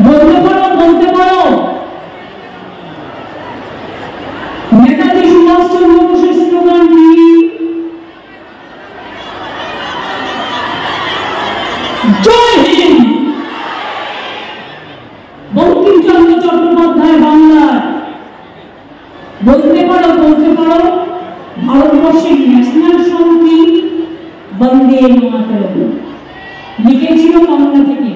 বলতে পারো নেতাজি সুভাষচন্দ্র বোসের স্লোগান কি? জয় হিন্দ। বঙ্কিমচন্দ্র চট্টোপাধ্যায় বাংলার বলতে পারো ভারতবর্ষের ন্যাশনাল সং কি? বন্দে মাতরম। লিখেছিল বাংলা থেকে।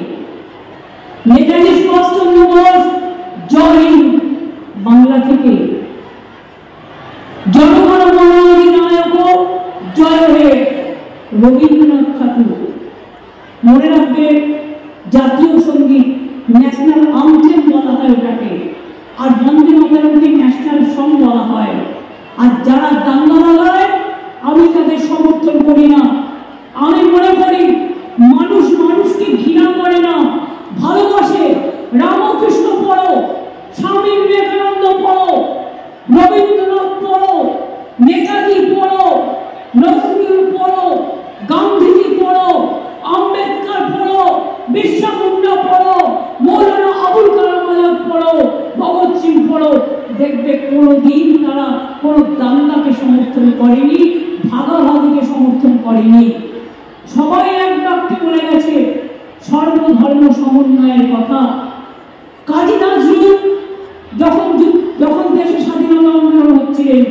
নেতাজি সুভাষচন্দ্র বোস জয় হিন্দ বাংলা থেকে। জনগণ মন অধিনায়ক জয় হে রবীন্দ্রনাথ ঠাকুর। মনে রাখবে জাতীয় সঙ্গীত ন্যাশনাল আনথেম বলা হয় ওটাকে, আর বন্দে মাতরমকে ন্যাশনাল সং বলা হয়। আর যারা দাঙ্গা লাগায় আমি তাদের সমর্থন করি না। আমি মনে করি মানুষ মানুষকে ঘৃণা করে না, ভালোবাসে। রামকৃষ্ণ পড়ো, স্বামী বিবেকানন্দ পড়ো, রবীন্দ্রনাথ পড়ো, নেতাজি পড়ো, নজরুল পড়ো, গান্ধীজি পড়ো, আম্বেদকর পড়ো, বিরসা মুন্ডা পড়ো, মৌলানা আবুল কালাম আজাদ পড়ো, ভগৎ সিং পড়ো। দেখবে কোনোদিন তারা কোনো দাঙ্গাকে সমর্থন করেনি, ভাগাভাগিকে সমর্থন করেনি। সবাই এক বাক্যে বলে গেছে সর্বধর্ম সমন্বয়ের কথা। কাজী নজরুল যখন দেশে স্বাধীনতা আন্দোলন হচ্ছিলেন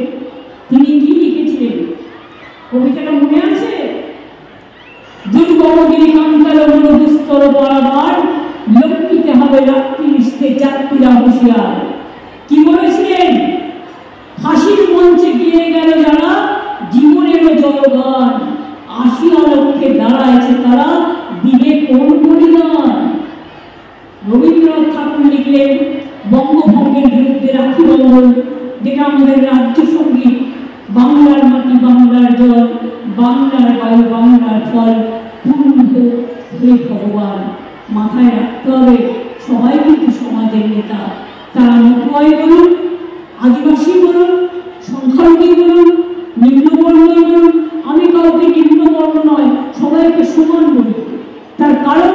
তিনি কি লিখেছিলেন? কবিতাটা মনে আছে? দুর্গমগিরি কান্তাল দুস্তর বরাবর লক্ষ্মীতে হবে রাত্রি নিষ্ঠে যাত্রীরা হুঁশিয়ার। কি বলেছিলেন? ফাঁসির মঞ্চে গিয়ে গেল যারা জীবনেরও জয়গান, আসিয়া লক্ষ্যে দাঁড়াইছে তারা দিবে কোন পরিগান। রবীন্দ্রনাথ ঠাকুর লিখলেন বঙ্গভঙ্গের বিরুদ্ধে রাখি বন্ধন, যেটা আমাদের রাজ্য সঙ্গীত। বাংলার মাটি বাংলার জল, বাংলার বায়ু বাংলার ফল, পূর্ণ হোক হে ভগবান। মাথায় রাখতে হবে সবাই কিন্তু সমাজের নেতা। তারা মতুয়াই বলুন, আদিবাসী বলুন, সংখ্যালঘু বলুন, নিম্নবর্ণই বলুন, আমি কাউকে নিম্নবর্ণ নয়, সবাইকে সমান বলি। তার কারণ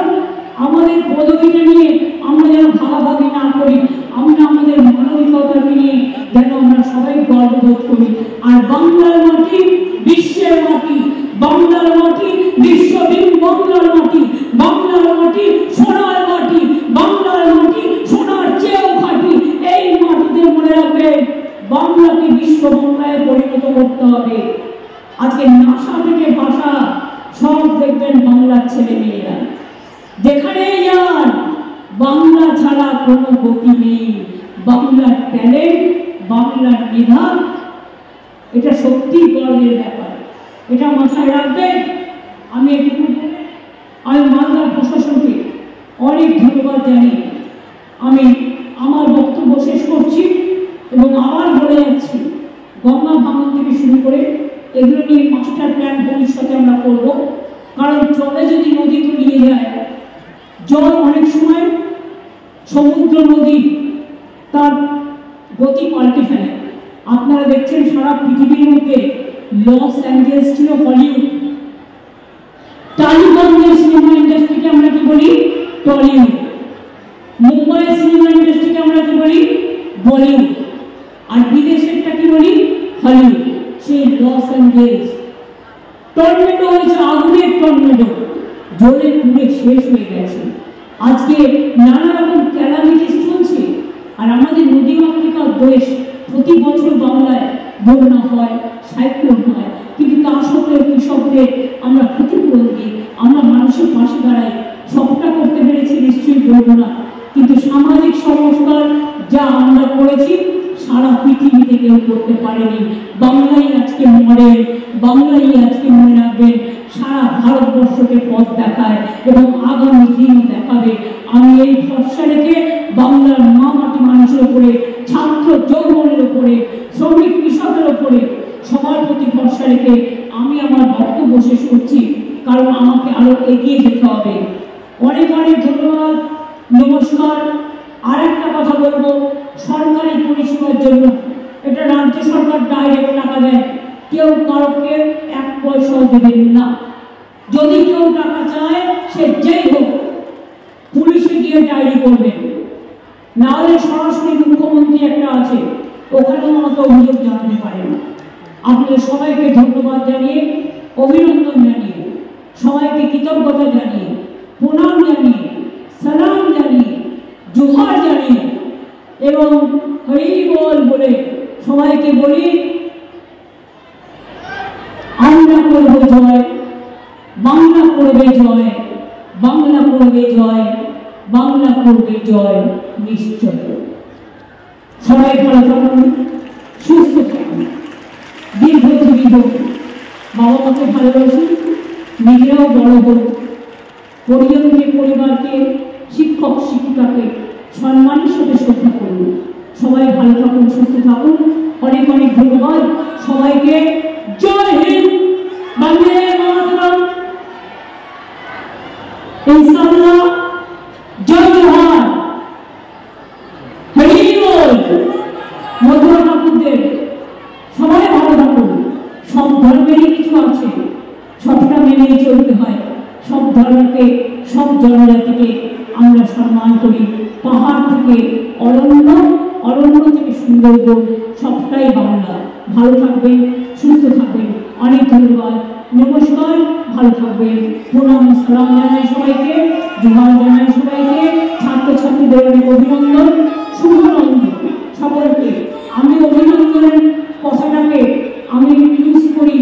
আমাদের পদবিটা নিয়ে আমরা যেন ভাগাভাগি না করি, আমরা আমাদের মানবিকতাকে নিয়ে যেন আমরা সবাই গর্ববোধ করি। আর বাংলার মাটি বিশ্বের মাটি, বাংলার মাটি বিশ্বদিন, বাংলার মাটি, বাংলার মাটি সোনার মাটি, বাংলার মাটি সোনার চেয়েও খাঁটি। এই মাটিতে মনে রাখবে বাংলাকে বিশ্ব বাংলায় পরিণত করতে হবে। আজকে নাসা থেকে ভাষা সব দেখবেন বাংলার ছেলে মেয়েরা। যেখানেই যান বাংলা ছাড়া কোনো গতি নেই। বাংলার ট্যালেন্ট, বাংলার মেধা, এটা সত্যি গর্বের ব্যাপার। এটা মাথায় রাখবেন। আমি মালদার প্রশাসনকে অনেক ধন্যবাদ জানাই। আমি আমার বক্তব্য শেষ করছি এবং আবার বলে যাচ্ছি গঙ্গা ভাঙন থেকে শুরু করে এগুলো নিয়ে মাস্টার প্ল্যান ভবিষ্যতে আমরা করব। কারণ জলে যদি নদী তলিয়ে যায়, জল অনেক সময় সমুদ্র নদী তার গতি পাল্টে ফেলে। আপনারা দেখছেন সারা পৃথিবীর মধ্যে লস অ্যাঞ্জেলস ছিল হলিউড, টালিগঞ্জের সিনেমা ইন্ডাস্ট্রিকে আমরা কি বলি? টলিউড। মুম্বাইয়ের সিনেমা ইন্ডাস্ট্রিকে আমরা কি বলি? বলিউড। আর বিদেশেরটা কি বলি? হলিউড। সেই লস অ্যাঞ্জেলস টর্নেডো হয়েছে, আগুনের টর্নেডো, জ্বলে পুড়ে শেষ হয়ে গেছে। আজকে নানা রকম ক্যালামিটিস চলছে। আর আমাদের নদীমাতৃকার দেশ, প্রতি বছর বাংলায় বন্যা হয়, সাইক্লোন হয়, কিন্তু তা সত্ত্বেও কৃষকদের আমরা ক্ষতিপূরণ দিই, আমরা মানুষের পাশে দাঁড়াই। সবটা করতে পেরেছি নিশ্চয়ই বলবো না, কিন্তু সামাজিক সংস্কার যা আমরা করেছি সারা পৃথিবীতে কেউ করতে পারেনি। বাংলাই আজকে মডেল, বাংলাই আজকে মনে রাখবেন সারা ভারতবর্ষকে পথ দেখায় এবং আগামী দিন দেখাবে। আমি এই ভরসা রেখে বাংলার মা মাটি মানুষের উপরে, ছাত্র যৌবনের উপরে, শ্রমিক কৃষকের উপরে সবার প্রতি ভরসা রেখে আমি আমার বক্তব্য শেষ করছি, কারণ আমাকে আরো এগিয়ে যেতে হবে। অনেক অনেক ধন্যবাদ, নমস্কার। আর একটা কথা বলবো, সরকারি পরিষেবার জন্য এটা রাজ্য সরকার ডাইরেক্ট টাকা দেয়, কেউ কারোকে এক পয়সাও দেবেন না। যদি কেউ টাকা চায় সে যেই হোক, পুলিশে গিয়ে নিজে ডায়েরি করবেন, না হলে সরাসরি মুখ্যমন্ত্রী একটা আছে, ওখানেও আমাকে অভিযোগ জানাতে পারেন। আপনাদের সবাইকে ধন্যবাদ জানিয়ে, অভিনন্দন জানিয়ে, সবাইকে কৃতজ্ঞতা জানিয়ে, প্রণাম জানিয়ে, সালাম জানিয়ে, জোহার জানিয়ে এবং হরি বল বলে সবাইকে বলি, আমরা করব জয়, বাংলা করবে জয়, বাংলা করবে জয়, বাংলা করবে জয় নিশ্চয়। সবাই ভালো থাকুন, সুস্থ থাকুন, দীর্ঘজীবী হোক, বাবা মাকে ভালোবাসুন, নিজেরাও বড় হোক, পরিজনকে, পরিবারকে, শিক্ষক শিক্ষিকাকে সম্মানের সাথে শ্রদ্ধা করুন। সবাই ভালো থাকুন, সুস্থ থাকুন, অনেক অনেক ধন্যবাদ সবাইকে। জয় হিন্দ, বন্দে মাতরম, ইনশাআল্লাহ, জয় জোহার, হরি বল। মধুরা ঠাকুরদের সবাই ভালো থাকুন। সব ধর্মেরই কিছু আছে, সবটা মেনেই চলতে হয়। সব ধর্মকে, সব জনজাতিকে আমরা সম্মান করি। পাহাড় থেকে অরণ্য, অরণ্য থেকে সুন্দরবন, সবটাই বাংলা। ভালো থাকবেন, সুস্থ থাকবেন, অনেক ধন্যবাদ, নমস্কার, ভালো থাকবেন। প্রণাম সালাম জানাই সবাইকে, জোহার জানাই সবাইকে, ছাত্রছাত্রীদের অনেক অভিনন্দন, শুভানন্দন সকলকে। আমি অভিনন্দনের কথাটাকে আমি ইউজ করি।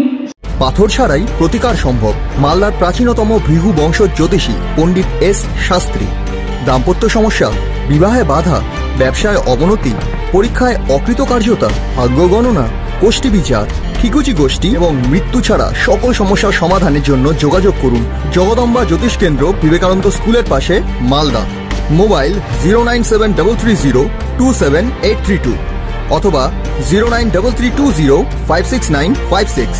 পাথর ছাড়াই প্রতিকার সম্ভব। মালদার প্রাচীনতম ভৃগু বংশ জ্যোতিষী পণ্ডিত এস শাস্ত্রী। দাম্পত্য সমস্যা, বিবাহে বাধা, ব্যবসায় অবনতি, পরীক্ষায় অকৃতকার্যতা, ভাগ্য গণনা, গোষ্ঠী বিচার, ঠিকুচি গোষ্ঠী এবং মৃত্যু ছাড়া সকল সমস্যার সমাধানের জন্য যোগাযোগ করুন জগদম্বা জ্যোতিষ কেন্দ্র, বিবেকানন্দ স্কুলের পাশে, মালদা। মোবাইল 09730278332 অথবা 09332056956।